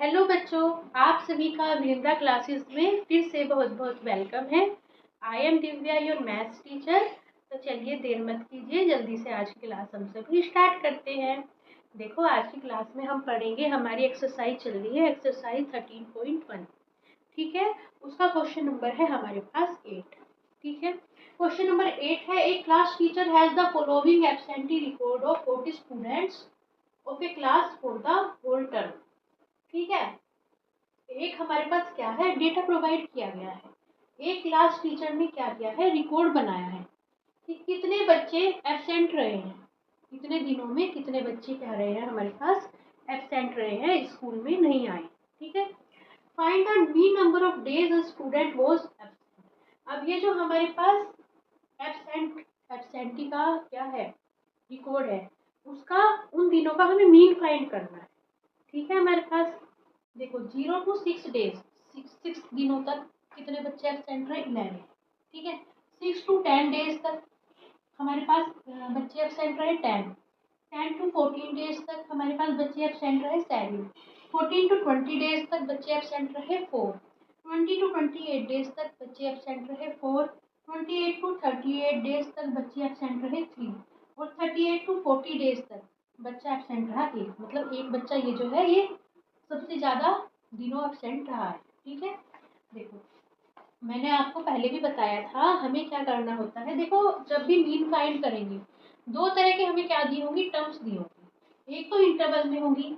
Hello बच्चों, आप सभी का वृंदा क्लासेस में फिर से बहुत बहुत वेलकम है। I am Divya, your maths teacher. तो चलिए देर मत कीजिए, जल्दी से आज की क्लास हम सभी स्टार्ट करते हैं। देखो, आज की क्लास में हम पढ़ेंगे, हमारी एक्सरसाइज चल रही है एक्सरसाइज 13.1। ठीक है, उसका क्वेश्चन नंबर है हमारे पास 8। ठीक है, क्वेश्चन नंबर 8 है, एक class teacher has the following absentee record of 40 students of a class for the whole term. ठीक है, एक हमारे पास क्या है, डेटा प्रोवाइड किया गया है। एक क्लास टीचर ने क्या किया है, रिकॉर्ड बनाया है कि कितने बच्चे एब्सेंट रहे हैं, कितने दिनों में कितने बच्चे क्या रहे हैं, हमारे पास एब्सेंट रहे हैं, स्कूल में नहीं आए। ठीक है, find the mean number of days a student was absent. अब ये जो हमारे पास एब्सेंटी का क्या है, रिकॉर्ड है, उसका उन दिनों का हमें मीन फाइंड करना है। ठीक है, हमारे पास देखो 0 to 6 डेज, 6 दिनों तक कितने बच्चे एब्सेंट रहे, 11। ठीक है, 6 to 10 डेज तक हमारे पास बच्चे एब्सेंट रहे 10। 10 to 14 डेज तक हमारे पास बच्चे एब्सेंट रहे 7। 14 to 20 डेज तक बच्चे एब्सेंट रहे 4। 20 to 28 डेज तक बच्चे एब्सेंट रहे 4। 28 to 38 डेज तक बच्चे एब्सेंट रहे 3। और 38 to 40 डेज तक बच्चा एब्सेंट रहा 1। मतलब एक बच्चा ये जो है, ये सबसे ज्यादा दिनों एब्सेंट रहा है। ठीक है, देखो मैंने आपको पहले भी बताया था, हमें क्या करना होता है। देखो, जब भी मीन फाइंड करेंगे, दो तरह की हमें क्या दी होंगी, टर्म्स दी होंगी। एक तो इंटरवल में होंगी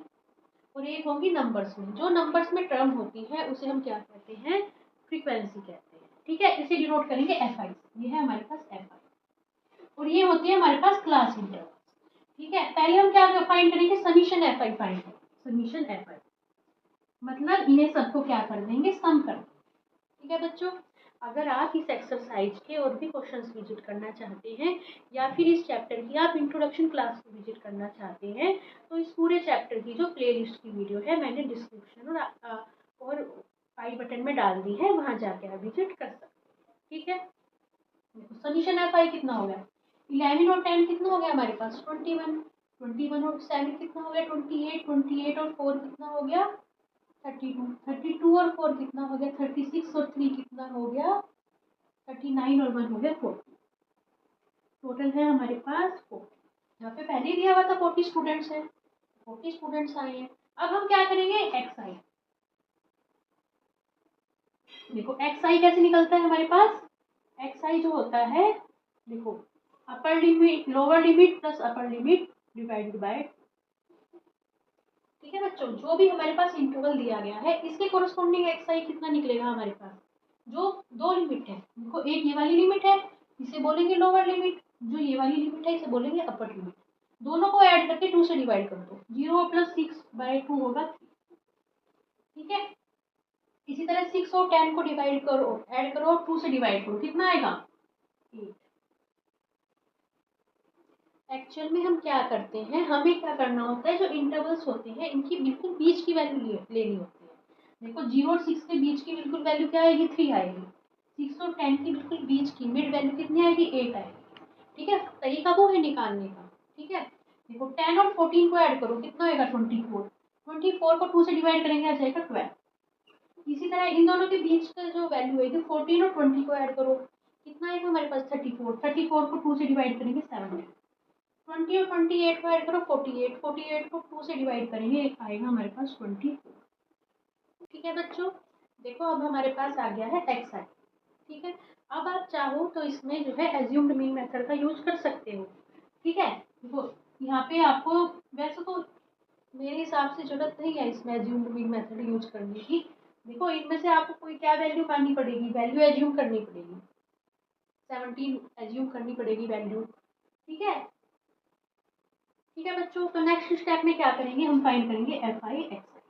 और एक होंगी नंबर्स में। जो नंबर्स में टर्म होती है उसे हम क्या कहते हैं, फ्रीक्वेंसी कहते हैं। ठीक है, इसे डिनोट करेंगे एफ आई। ये है हमारे पास एफ आई, और ये होती है हमारे पास क्लास इंटरवल। ठीक है, पहले हम क्या फाइंड करेंगे, समीशन एफ आई फाइंड करेंगे। समीशन एफ आई मतलब इन्हें सबको क्या कर देंगे, सम कर देंगे। ठीक है बच्चों, अगर आप इस एक्सरसाइज के और भी क्वेश्चंस विजिट करना चाहते हैं, या फिर इस चैप्टर की आप इंट्रोडक्शन क्लास को विजिट करना चाहते हैं, तो इस पूरे चैप्टर की जो प्लेलिस्ट की वीडियो है मैंने डिस्क्रिप्शन और आई बटन में डाल दी है, वहां जाके आप विजिट कर सकते हैं। ठीक है, समीशन एफ आई कितना हो गया, 11 और 10 कितना हो गया हमारे पास, 21। 21 और 7 कितना हो गया, 28। 28 और 4 कितना हो गया, 32। 32 और 4 कितना हो गया, 36। और 3 कितना हो गया, 39। और 1 हो गया 40। टोटल है हमारे पास 40। यहाँ पे पहले ही दिया हुआ था 40 स्टूडेंट्स है, 40 स्टूडेंट्स आए हैं। अब हम क्या करेंगे, एक्स आई। देखो एक्स आई कैसे निकलता है हमारे पास, एक्स आई जो होता है, देखो upper limit lower limit plus upper limit divided by. ठीक है बच्चों, जो भी हमारे पास इंटरवल दिया गया है, इसके कोरस्पॉन्डिंग एक्स आई कितना निकलेगा हमारे पास। जो दो लिमिट है, देखो एक ये वाली लिमिट है, इसे बोलेंगे लोअर लिमिट। जो ये वाली लिमिट है, इसे बोलेंगे अपर लिमिट। दोनों को ऐड करके 2 से डिवाइड कर दो, 0 + 6/2 होगा 3। ठीक है, इसी तरह 6 और 10 को डिवाइड करो, ऐड करो, 2 से डिवाइड करो, कितना आएगा 8। एक्चुअल में हम क्या करते हैं, हमें क्या करना होता है, जो इंटरवल्स होते हैं इनकी बिल्कुल बीच की वैल्यू लेनी होती है। देखो 0 और 6 के बीच की बिल्कुल वैल्यू क्या आएगी, 3 आएगी। 6 और 10 की बिल्कुल बीच की मिड वैल्यू कितनी आएगी, 8 आएगी। ठीक है, तरीका वो है निकालने का। ठीक है, देखो 10 और 14 को ऐड करो, कितना आएगा 24। 24 को 2 से डिवाइड करेंगे, आ जाएगा 12। इसी तरह इन दोनों के बीच का जो वैल्यू है, 14 और 20 को ऐड करो, कितना आएगा हमारे पास 34। 34 को 2 से डिवाइड करेंगे 7। 20 और 28 को ऐड करो 48। 48 को 2 से डिवाइड करेंगे, आएगा हमारे पास 24। ठीक है बच्चों, देखो अब हमारे पास आ गया है एक्स आई। ठीक है, अब आप चाहो तो इसमें जो है एज्यूम्ड मीन मेथड का यूज कर सकते हो। ठीक है, देखो यहाँ पे आपको वैसे तो मेरे हिसाब से जरूरत नहीं है इसमें एज्यूम्ड मीन मेथड यूज करने की। देखो इनमें से आपको कोई क्या वैल्यू माननी पड़ेगी, वैल्यू एज्यूम करनी पड़ेगी, 17 एज्यूम करनी पड़ेगी वैल्यू। ठीक है, ठीक है बच्चों, तो नेक्स्ट स्टेप में क्या करेंगे, हम फाइंड करेंगे एफ आई एक्स आई।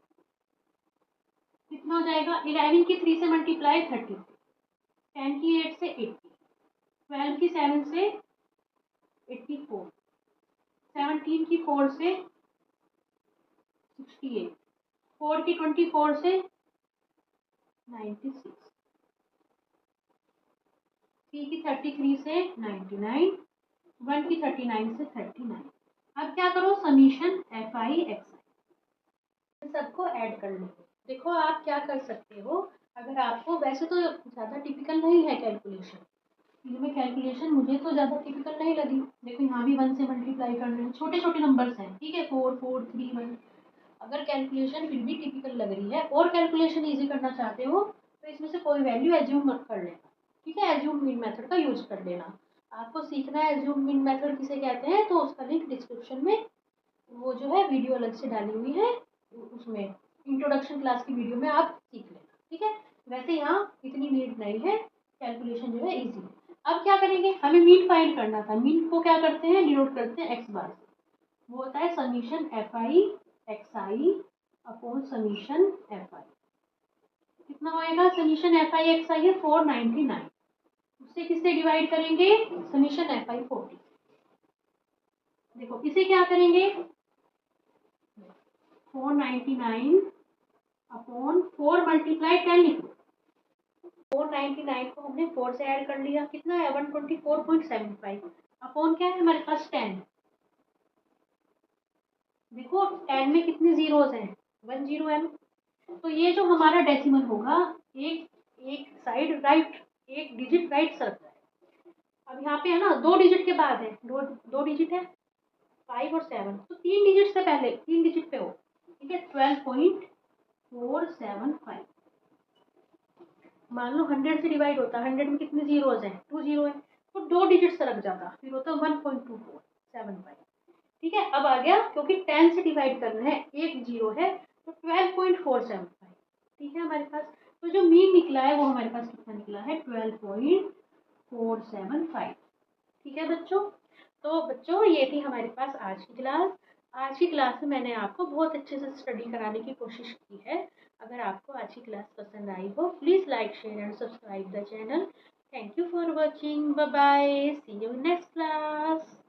कितना हो जाएगा, 11 की 3 से मल्टीप्लाई 30, 10 की 8 से 80, 12 की 7 से 84, 17 की 4 से 68, 4 की 24 से 96, 3 की 33 से 99, 1 की 39 से 39। अब क्या करो, समीशन एफ आई एक्स आई सबको ऐड कर लो। देखो आप क्या कर सकते हो, अगर आपको वैसे तो ज़्यादा टिपिकल नहीं है कैलकुलेशन, इनमें कैलकुलेशन मुझे तो ज़्यादा टिपिकल नहीं लगी। देखो यहाँ भी 1 से मल्टीप्लाई करने हैं, छोटे छोटे नंबर्स हैं, ठीक है, 4 4 3 1। अगर कैलकुलेशन फिर भी टिपिकल लग रही है और कैलकुलेशन इजी करना चाहते हो तो इसमें से कोई वैल्यू एज्यूम मत कर लेना, ठीक है, एज्यूम मीन मेथड का यूज कर लेना। आपको सीखना है एज्यूम मीन मेथड किसे कहते हैं, तो उसका लिंक डिस्क्रिप्शन में वो जो है वीडियो अलग से डाली हुई है, उसमें इंट्रोडक्शन क्लास की वीडियो में आप सीख लेना, ठीक है। वैसे यहाँ इतनी नीड नहीं है, कैलकुलेशन जो है इजी है। अब क्या करेंगे, हमें मीन फाइंड करना था, मीन को क्या करते हैं, डिनोट करते हैं एक्स बार से। वो होता है summation F I x I upon summation F I. कितना होएगा, समीशन एफ आई एक्स आई है 499, उससे किससे डिवाइड करेंगे, समीशन एफ आई 40। देखो इसे क्या करेंगे, 499 अपॉन 4 मल्टीप्लाई 10 लिखो। 499 को हमने 4 से ऐड कर लिया, कितना है 124.75 अपॉन क्या है हमारे पास 10। देखो 10 में कितने जीरोस हैं, 1 जीरो है। तो ये जो हमारा डेसिमल होगा, एक एक साइड राइट, एक डिजिट राइट सरक रहा है। अब यहाँ पे है ना, 2 डिजिट के बाद है, दो डिजिट है 5 और 7, तो 3 डिजिट से पहले 3 डिजिट पे हो, ठीक है, 12.475। मान लो 100 से डिवाइड होता, 100 में कितने जीरोस हैं, 2 जीरो है, तो 2 डिजिट से रख जाता, फिर होता 1.2475, ठीक है। अब आ गया, क्योंकि 10 से डिवाइड करना है, एक जीरो है, तो 12.475, ठीक है हमारे पास। तो जो मीन निकला है वो हमारे पास कितना निकला है, 12.475, ठीक है बच्चों। तो बच्चों ये थी हमारे पास आज की क्लास। आज की क्लास में मैंने आपको बहुत अच्छे से स्टडी कराने की कोशिश की है। अगर आपको आज की क्लास पसंद आई हो, please like share and subscribe the channel. Thank you for watching, bye bye, see you next class.